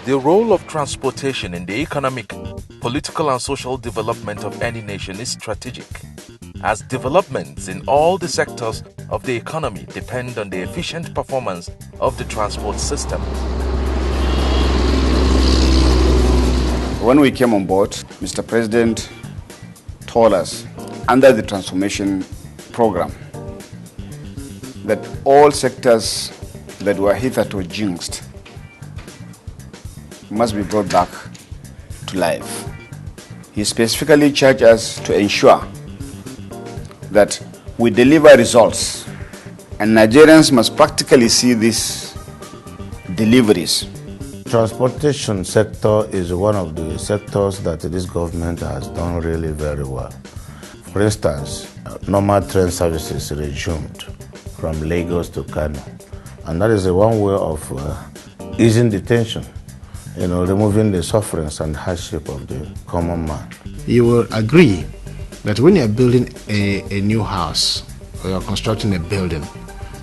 The role of transportation in the economic, political and social development of any nation is strategic, as developments in all the sectors of the economy depend on the efficient performance of the transport system. When we came on board, Mr. President told us, under the transformation program, that all sectors that were hitherto jinxed must be brought back to life. He specifically charged us to ensure that we deliver results, and Nigerians must practically see these deliveries. Transportation sector is one of the sectors that this government has done really very well. For instance, normal train services resumed from Lagos to Kano, and that is one way of easing the tension, removing the sufferings and hardship of the common man. You will agree that when you're building a new house or you're constructing a building,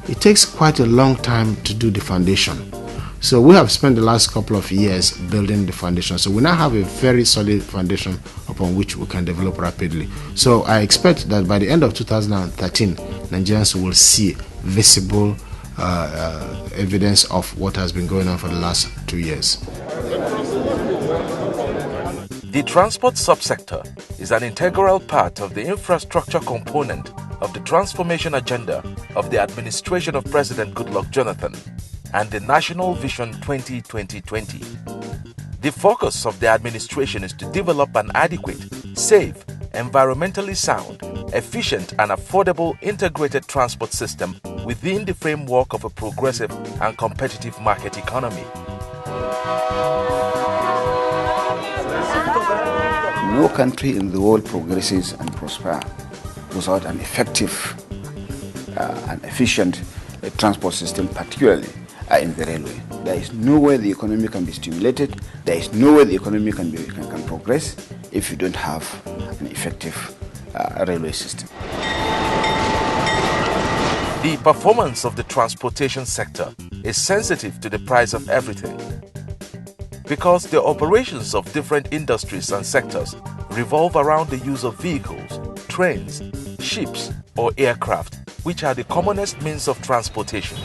it takes quite a long time to do the foundation. So we have spent the last couple of years building the foundation. So we now have a very solid foundation upon which we can develop rapidly. So I expect that by the end of 2013, Nigerians will see visible evidence of what has been going on for the last 2 years. The transport subsector is an integral part of the infrastructure component of the transformation agenda of the administration of President Goodluck Jonathan and the National Vision 2020. The focus of the administration is to develop an adequate, safe, environmentally sound, efficient and affordable integrated transport system within the framework of a progressive and competitive market economy. No country in the world progresses and prospers without an effective and efficient transport system, particularly in the railway. There is no way the economy can be stimulated. There is no way the economy can progress if you don't have an effective railway system. The performance of the transportation sector is sensitive to the price of everything, because the operations of different industries and sectors revolve around the use of vehicles, trains, ships, or aircraft, which are the commonest means of transportation.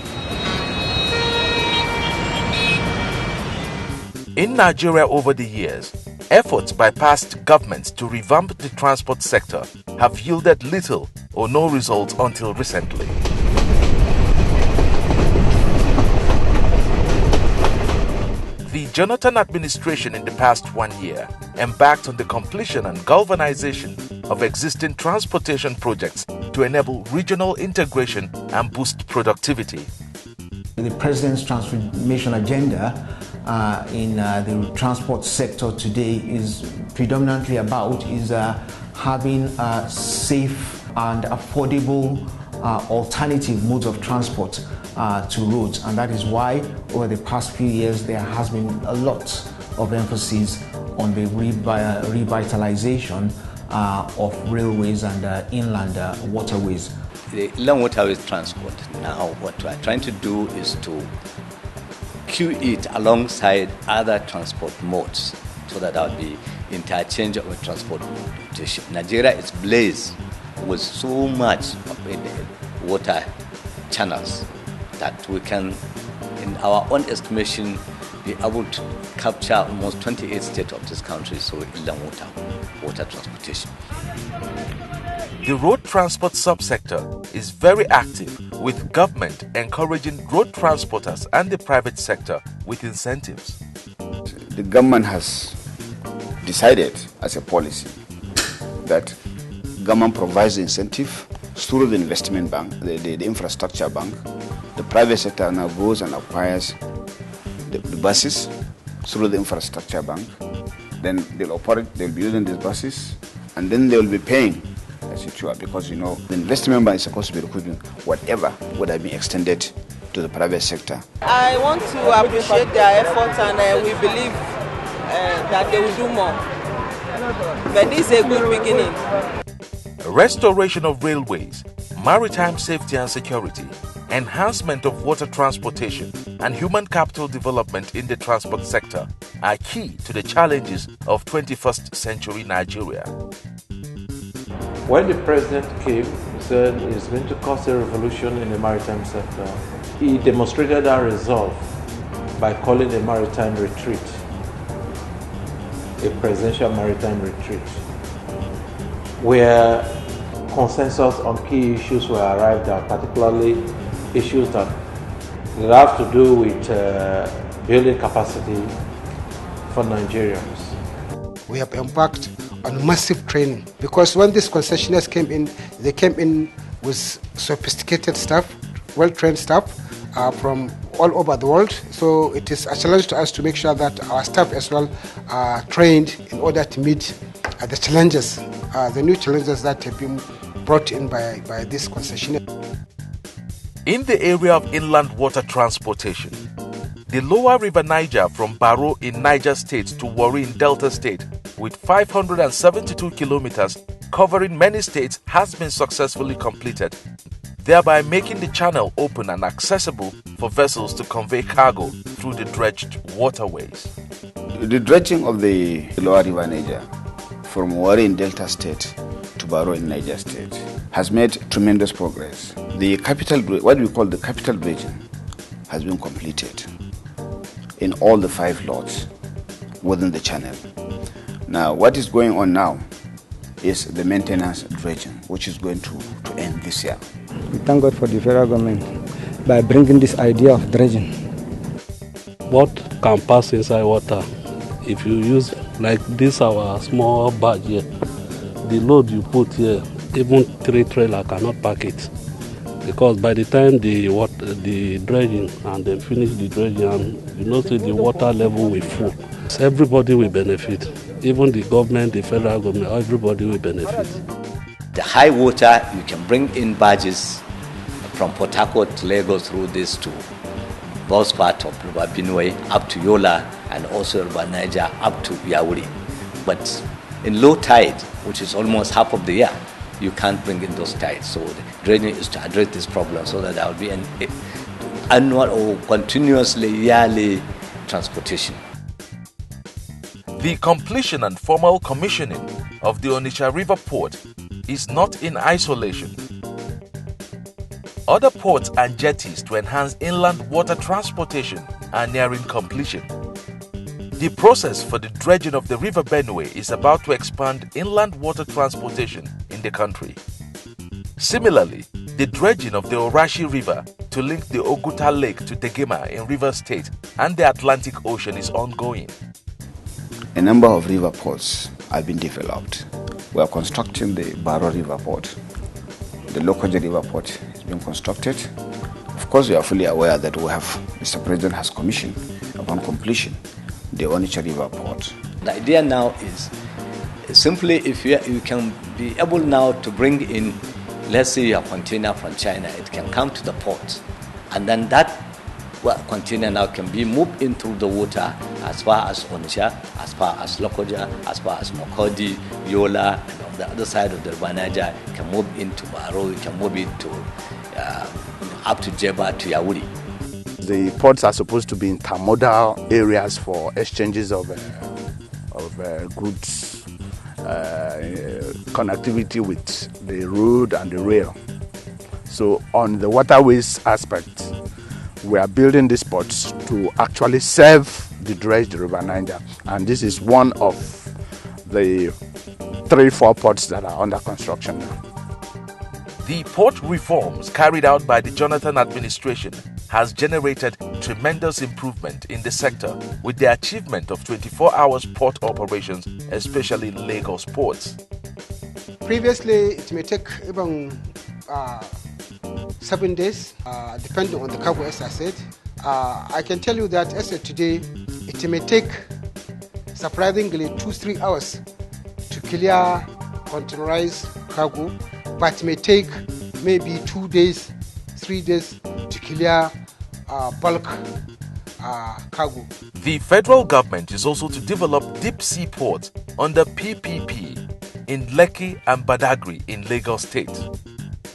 In Nigeria over the years, efforts by past governments to revamp the transport sector have yielded little or no results until recently. The Jonathan administration in the past 1 year embarked on the completion and galvanization of existing transportation projects to enable regional integration and boost productivity. The President's transformation agenda in the transport sector today is predominantly about having safe and affordable alternative modes of transport to roads, and that is why over the past few years there has been a lot of emphasis on the revitalization of railways and inland waterways. The inland waterways transport, now what we are trying to do is to queue it alongside other transport modes so that there will be interchange of transport. Nigeria is blessed with so much of water channels that we can, in our own estimation, be able to capture almost 28 states of this country, so inland water transportation. The road transport subsector is very active, with government encouraging road transporters and the private sector with incentives. The government has decided as a policy that government provides incentive through the investment bank, the infrastructure bank. The private sector now goes and acquires the buses through the infrastructure bank. Then they'll be using these buses, and then they'll be paying as it were, because the investment bank is supposed to be recruiting whatever would have been extended to the private sector. I want to appreciate their efforts, and we believe that they will do more. But this is a good beginning. Restoration of railways, maritime safety and security, enhancement of water transportation, and human capital development in the transport sector are key to the challenges of 21st century Nigeria. When the president came, he said he's going to cause a revolution in the maritime sector. He demonstrated that resolve by calling a maritime retreat, a presidential maritime retreat, where consensus on key issues were arrived at, particularly issues that have to do with building capacity for Nigerians. We have embarked on massive training because when these concessionaires came in, they came in with sophisticated staff, well-trained staff from all over the world. So it is a challenge to us to make sure that our staff as well are trained in order to meet the challenges, the new challenges that have been brought in by this concessionaire. In the area of inland water transportation, the lower river Niger from Baro in Niger State to Warri in Delta State, with 572 kilometers covering many states, has been successfully completed, thereby making the channel open and accessible for vessels to convey cargo through the dredged waterways. The dredging of the lower river Niger from Warri in Delta State to Baro in Niger State has made tremendous progress. The capital, what we call the capital dredging, has been completed in all the 5 lots within the channel. Now, what is going on now is the maintenance dredging, which is going to end this year. We thank God for the federal government by bringing this idea of dredging. What can pass inside water, if you use like this our small barge here, the load you put here, even 3 trailer cannot pack it, because by the time the dredging and then finish the dredging, and you know, see the water level will full. So everybody will benefit, even the government, the federal government, everybody will benefit. The high water, you can bring in barges from Port Harcourt to Lagos through this to both part of River Benue up to Yola, and also River Niger up to Yauri. But in low tide, which is almost half of the year, you can't bring in those tides. So the dredging is to address this problem so that there will be an annual or continuously yearly transportation. The completion and formal commissioning of the Onitsha River Port is not in isolation. Other ports and jetties to enhance inland water transportation are nearing completion. The process for the dredging of the River Benue is about to expand inland water transportation in the country. Similarly, the dredging of the Orashi River to link the Oguta Lake to Tegema in Rivers State and the Atlantic Ocean is ongoing. A number of river ports have been developed. We are constructing the Baro River Port. The Lokoja River Port is being constructed. Of course, we are fully aware that Mr. President has commissioned upon completion the Onitsha River Port. The idea now is simply if you can be able now to bring in, let's say, a container from China, it can come to the port, and then that container now can be moved into the water as far as Onitsha, as far as Lokoja, as far as Makodi, Yola, and on the other side of the River Niger, can move into Baro, you can move it to up to Jeba, to Yauri. The ports are supposed to be intermodal areas for exchanges of goods, connectivity with the road and the rail. So on the waterways aspect, we are building these ports to actually serve the dredged River Niger, and this is one of the 3-4 ports that are under construction now. The port reforms carried out by the Jonathan administration has generated tremendous improvement in the sector with the achievement of 24 hours port operations, especially in Lagos ports. Previously, it may take even 7 days, depending on the cargo, as I said. I can tell you that as of today, it may take surprisingly 2-3 hours to clear containerized cargo, but it may take maybe 2 days, 3 days to clear bulk cargo. The federal government is also to develop deep sea ports under PPP in Lekki and Badagry in Lagos State,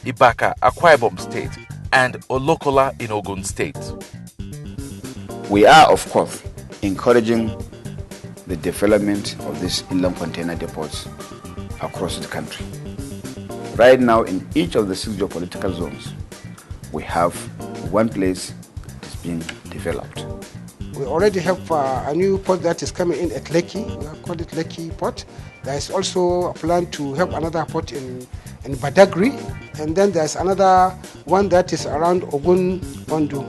Ibaka, Akwa Ibom State, and Olokola in Ogun State. We are, of course, encouraging the development of these inland container depots across the country. Right now, in each of the 6 geopolitical zones, we have one place that is being developed. We already have a new port that is coming in at Lekki. We call it Lekki Port. There is also a plan to have another port in Badagry. And then there's another one that is around Ogun Ondo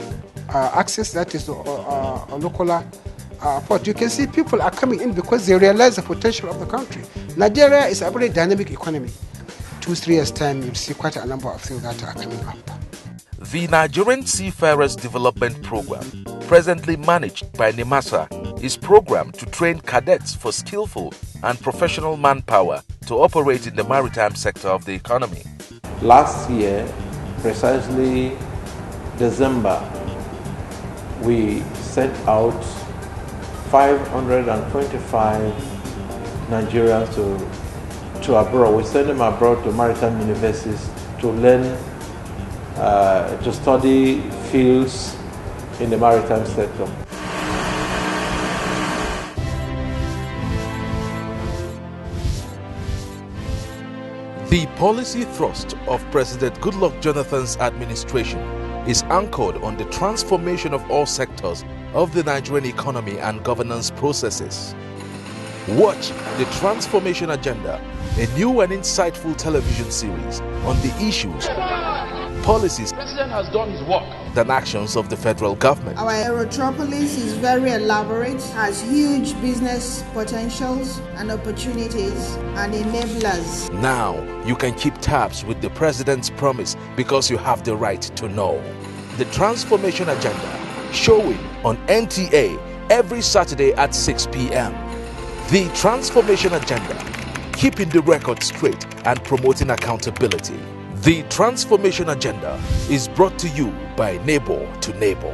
access, that is the Olokola port. You can see people are coming in because they realize the potential of the country. Nigeria is a very dynamic economy. 2-3 years' time, you'll see quite a number of things that are coming up. The Nigerian Seafarers Development Program, presently managed by NIMASA, is programmed to train cadets for skillful and professional manpower to operate in the maritime sector of the economy. Last year, precisely December, we sent out 525 Nigerians to abroad. We sent them abroad to maritime universities to learn, to study fields in the maritime sector. The policy thrust of President Goodluck Jonathan's administration is anchored on the transformation of all sectors of the Nigerian economy and governance processes. Watch the Transformation Agenda, a new and insightful television series on the issues, policies, President has done his work, and actions of the federal government. Our aerotropolis is very elaborate, has huge business potentials and opportunities and enablers. Now you can keep tabs with the President's promise because you have the right to know. The Transformation Agenda, showing on NTA every Saturday at 6 p.m. The Transformation Agenda, keeping the record straight and promoting accountability. The Transformation Agenda is brought to you by Neighbor to Neighbor.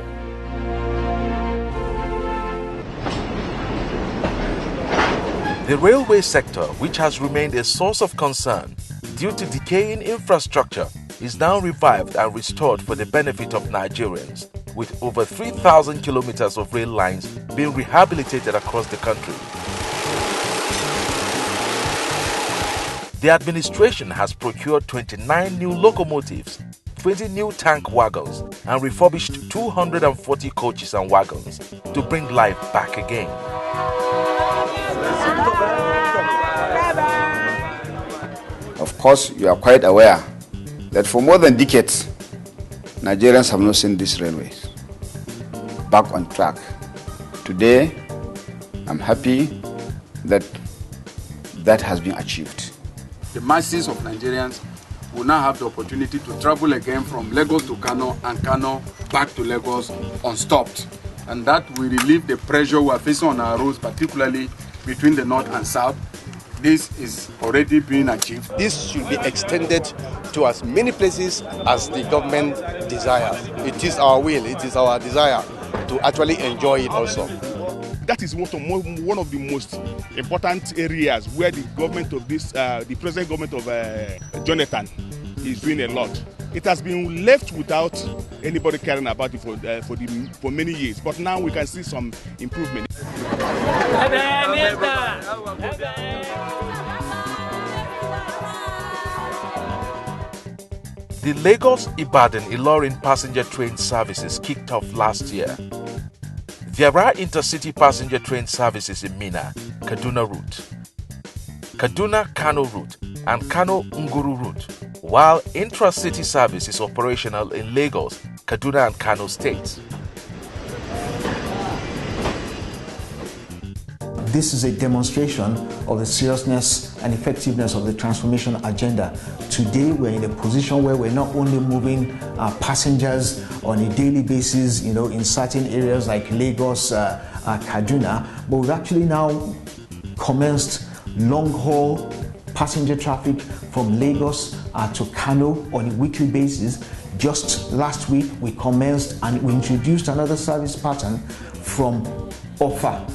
The railway sector, which has remained a source of concern due to decaying infrastructure, is now revived and restored for the benefit of Nigerians, with over 3,000 kilometers of rail lines being rehabilitated across the country. The administration has procured 29 new locomotives, 20 new tank wagons, and refurbished 240 coaches and wagons to bring life back again. Of course, you are quite aware that for more than decades, Nigerians have not seen these railways back on track. Today, I'm happy that that has been achieved. The masses of Nigerians will now have the opportunity to travel again from Lagos to Kano and Kano back to Lagos unstopped. And that will relieve the pressure we are facing on our roads, particularly between the north and south. This is already being achieved. This should be extended to as many places as the government desires. It is our will, it is our desire to actually enjoy it also. That is one of the most important areas where the government of the present government of Jonathan is doing a lot. It has been left without anybody caring about it for many years, but now we can see some improvement. The Lagos-Ibadan-Ilorin passenger train services kicked off last year. There are intercity passenger train services in Minna, Kaduna route, Kaduna-Kano route, and Kano-Nguru route, while intra-city service is operational in Lagos, Kaduna, and Kano states. This is a demonstration of the seriousness and effectiveness of the transformation agenda. Today, we're in a position where we're not only moving passengers on a daily basis, in certain areas like Lagos, Kaduna, but we've actually now commenced long-haul passenger traffic from Lagos to Kano on a weekly basis. Just last week, we commenced and we introduced another service pattern from Offa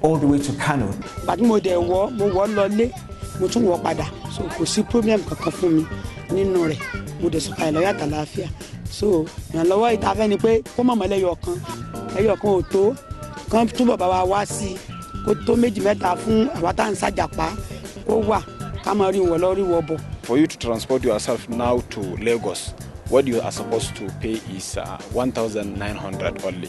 all the way to Kano. But mo de wo mo wo lole mo tún wọ padà, so kò sí problem kankan fún mi nínú rẹ̀. Mo de so ka ìlọyà tàlàáfíà so ìrànlọ́wọ́ ìtafẹ́ ni pé kó mọ̀mọ́ ẹyọ kan ò tó kán túbọ̀ bá wa wá sí kó tó méjì mẹ́ta fún àwa tá à ń ṣàjàpá kó wà ká máa rí wọn lọ rí wọn bọ̀. For you to transport yourself now to Lagos, what you are supposed to pay is 1,900 only,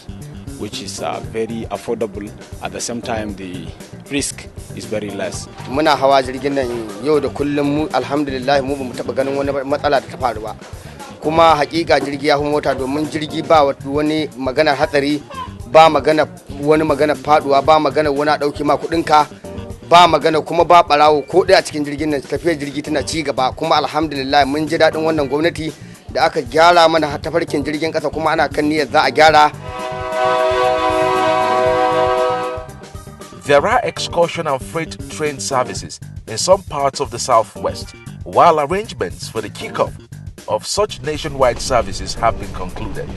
which is very affordable. At the same time, the risk is very less. Muna hawa jirgin nan yau da kullum mu alhamdulillah mu bamu taba ganin wani matsala da ta faru ba. Kuma hakika jirgi ya fi mota domin jirgi ba wani magana hatsari, ba magana wani magana faduwa, ba magana wani dauki ma kudinka, ba magana kuma ba barawo ko dai a cikin jirgin nan. Tafiyar jirgi tana ci gaba kuma alhamdulillah mun ji dadin wannan gwamnati da aka gyara mana tafarkin jirgin kasa kuma ana kan niyyar za a gyara. There are excursion and freight train services in some parts of the southwest, while arrangements for the kickoff of such nationwide services have been concluded.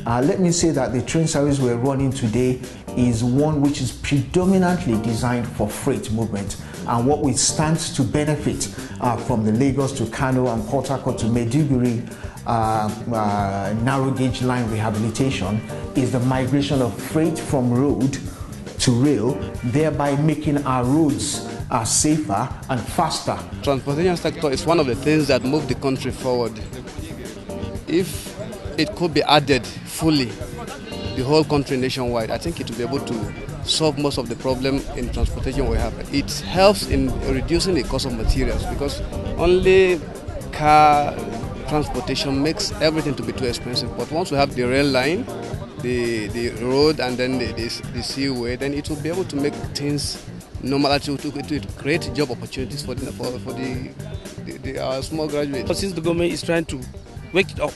Let me say that the train service we're running today is one which is predominantly designed for freight movement, and what we stand to benefit from the Lagos to Kano and Port Harcourt to Maiduguri narrow gauge line rehabilitation is the migration of freight from road to rail, thereby making our roads safer and faster. Transportation sector is one of the things that move the country forward. If it could be added fully, the whole country nationwide, I think it will be able to solve most of the problem in transportation we have. It helps in reducing the cost of materials because only car transportation makes everything to be too expensive. But once we have the rail line, the road, and then the seaway, then it will be able to make things normal, to create job opportunities for our small graduates. Since the government is trying to wake it up,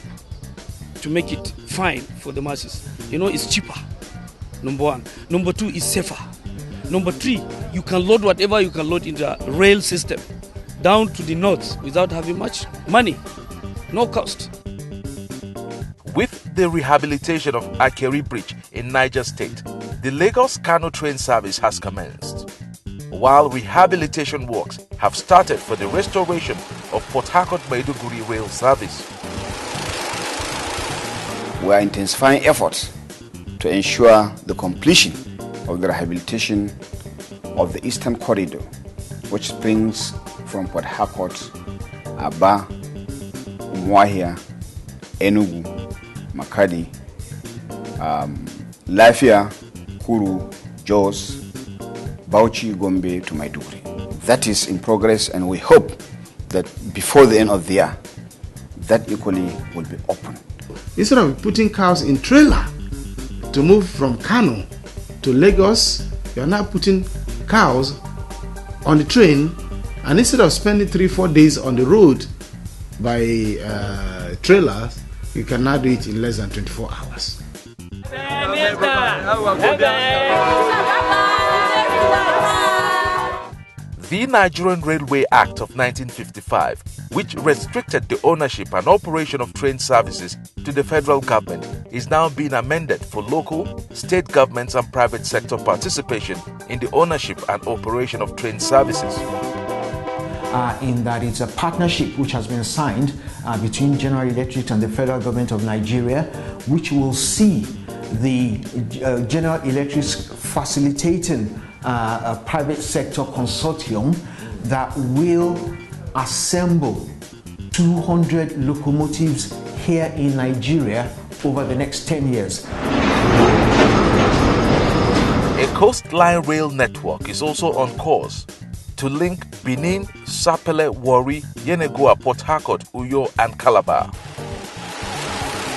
to make it fine for the masses, it's cheaper, number one. Number two, it's safer. Number three, you can load whatever you can load in the rail system down to the north without having much money, no cost. With the rehabilitation of Akeri Bridge in Niger State, the Lagos-Kano train service has commenced, while rehabilitation works have started for the restoration of Port Harcourt-Maiduguri rail service. We are intensifying efforts to ensure the completion of the rehabilitation of the Eastern Corridor, which springs from Port Harcourt, Aba, Umuahia, Enugu, Makadi, Lafia, Kuru, Jos, Bauchi, Gombe to Maiduguri. That is in progress, and we hope that before the end of the year, that equally will be open. Instead of putting cows in trailer to move from Kano to Lagos, you are now putting cows on the train, and instead of spending 3-4 days on the road by trailers, you can now do it in less than 24 hours. The Nigerian Railway Act of 1955, which restricted the ownership and operation of train services to the federal government, is now being amended for local, state governments and private sector participation in the ownership and operation of train services. In that it's a partnership which has been signed between General Electric and the federal government of Nigeria, which will see the General Electric facilitating a private sector consortium that will assemble 200 locomotives here in Nigeria over the next 10 years. A coastline rail network is also on course to link Benin, Sapele, Warri, Yenagoa, Port Harcourt, Uyo and Calabar.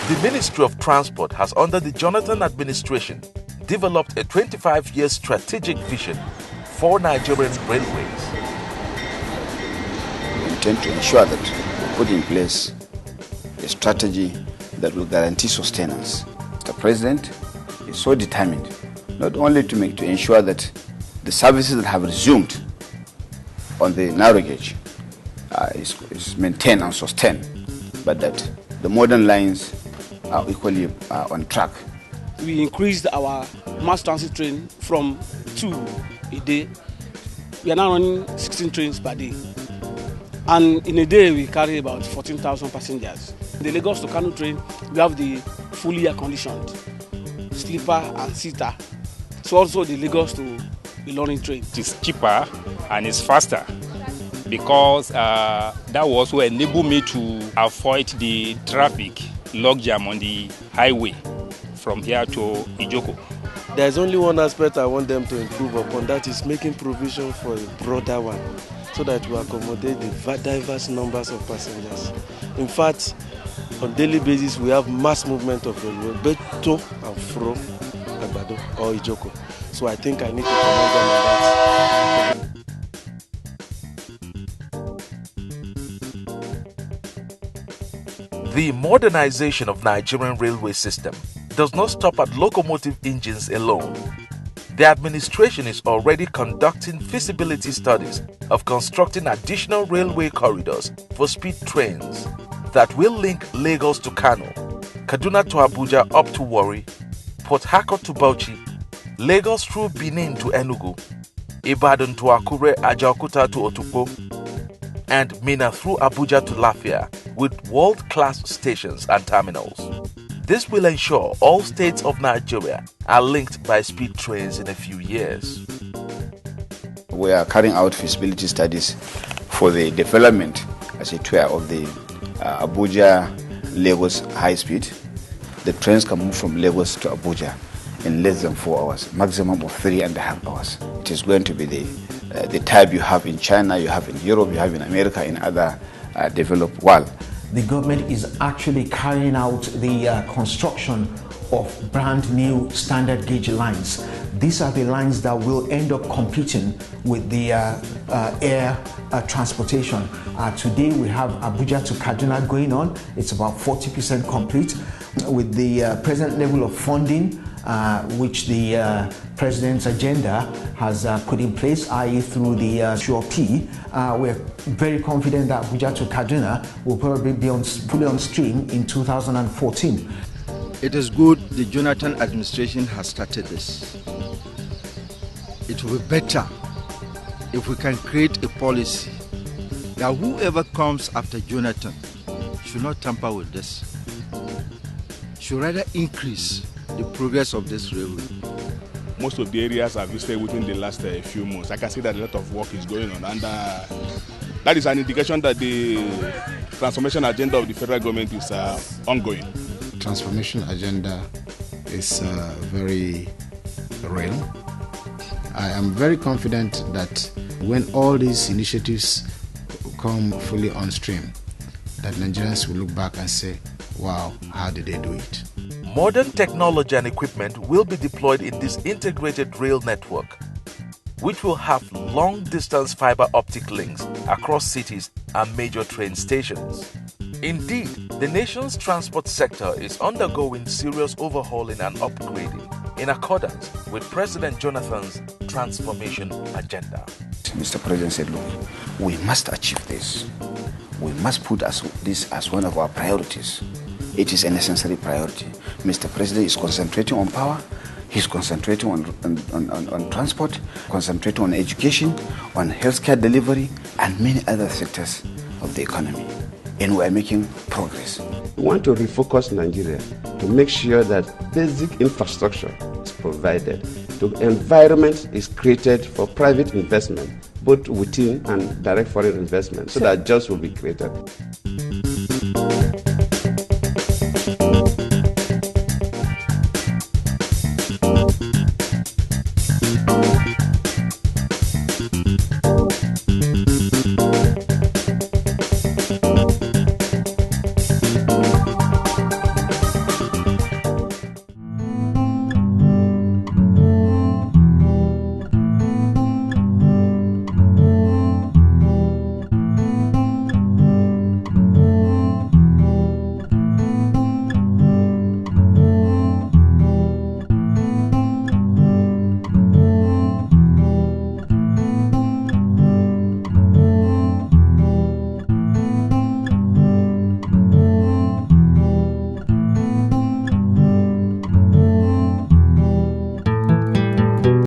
The Ministry of Transport has, under the Jonathan administration, developed a 25-year strategic vision for Nigerian railways. We intend to ensure that we put in place a strategy that will guarantee sustenance. The President is so determined not only to ensure that the services that have resumed on the narrow gauge is maintained and sustained, but that the modern lines are equally on track. We increased our mass transit train from 2 a day. We are now running 16 trains per day. And in a day, we carry about 14,000 passengers. The Lagos to Kano train, we have the fully air-conditioned sleeper and seater. So also the Lagos to Ilorin train. It's cheaper and it's faster because that will also enable me to avoid the traffic logjam on the highway from here to Ijoko. There's only one aspect I want them to improve upon, that is making provision for a broader one, so that we accommodate the diverse numbers of passengers. In fact, on daily basis, we have mass movement of railway, both to and from Agbado or Ijoko. So I think I need to comment them on that. The modernization of Nigerian railway system does not stop at locomotive engines alone. The administration is already conducting feasibility studies of constructing additional railway corridors for speed trains that will link Lagos to Kano, Kaduna to Abuja up to Warri, Port Harcourt to Bauchi, Lagos through Benin to Enugu, Ibadan to Akure, Ajaokuta to Otukpo, and Minna through Abuja to Lafia with world-class stations and terminals. This will ensure all states of Nigeria are linked by speed trains in a few years. We are carrying out feasibility studies for the development, as it were, of the Abuja-Lagos high speed. The trains can move from Lagos to Abuja in less than 4 hours, maximum of 3.5 hours. It is going to be the type you have in China, you have in Europe, you have in America, in other developed world. The government is actually carrying out the construction of brand new standard gauge lines. These are the lines that will end up competing with the air transportation. Today we have Abuja to Kaduna going on. It's about 40% complete. With the present level of funding which the President's agenda has put in place, i.e. through the SURP, we're very confident that Abuja to Kaduna will probably be fully on stream in 2014. It is good the Jonathan administration has started this. It will be better if we can create a policy that whoever comes after Jonathan should not tamper with this, should rather increase the progress of this railway. Most of the areas I've visited within the last few months, I can see that a lot of work is going on, and that is an indication that the transformation agenda of the federal government is ongoing. Transformation agenda is very real. I am very confident that when all these initiatives come fully on stream, that Nigerians will look back and say, wow, how did they do it? Modern technology and equipment will be deployed in this integrated rail network, which will have long-distance fiber optic links across cities and major train stations. Indeed, the nation's transport sector is undergoing serious overhauling and upgrading in accordance with President Jonathan's transformation agenda. Mr. President said, look, we must achieve this. We must put this as one of our priorities. It is a necessary priority. Mr. President is concentrating on power, he's concentrating on transport, concentrating on education, on healthcare delivery, and many other sectors of the economy. And we are making progress. We want to refocus Nigeria to make sure that basic infrastructure is provided. The environment is created for private investment, both within and direct foreign investment, so that jobs will be created.